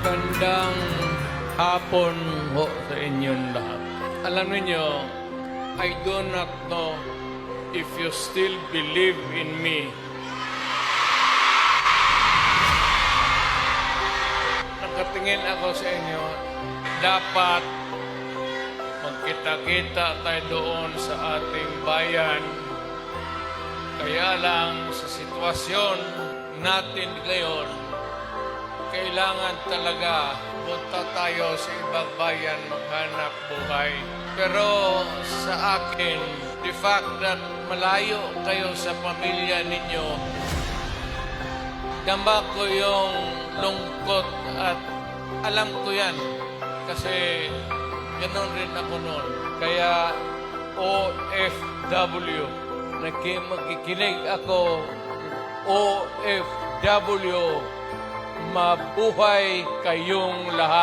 Magandang hapon ho sa inyong lahat. Alam niyo, I do not know if you still believe in me. Nakatingin ako sa inyo, dapat magkita-kita tayo doon sa ating bayan. Kaya lang sa sitwasyon natin ngayon, kailangan talaga punta tayo sa ibang bayan maghanap buhay. Pero sa akin, the fact that malayo kayo sa pamilya ninyo, dama ko yung lungkot at alam ko yan. Kasi ganoon rin ako noon. Kaya OFW, magkikinig ako, OFW, mabuhay kayong lahat.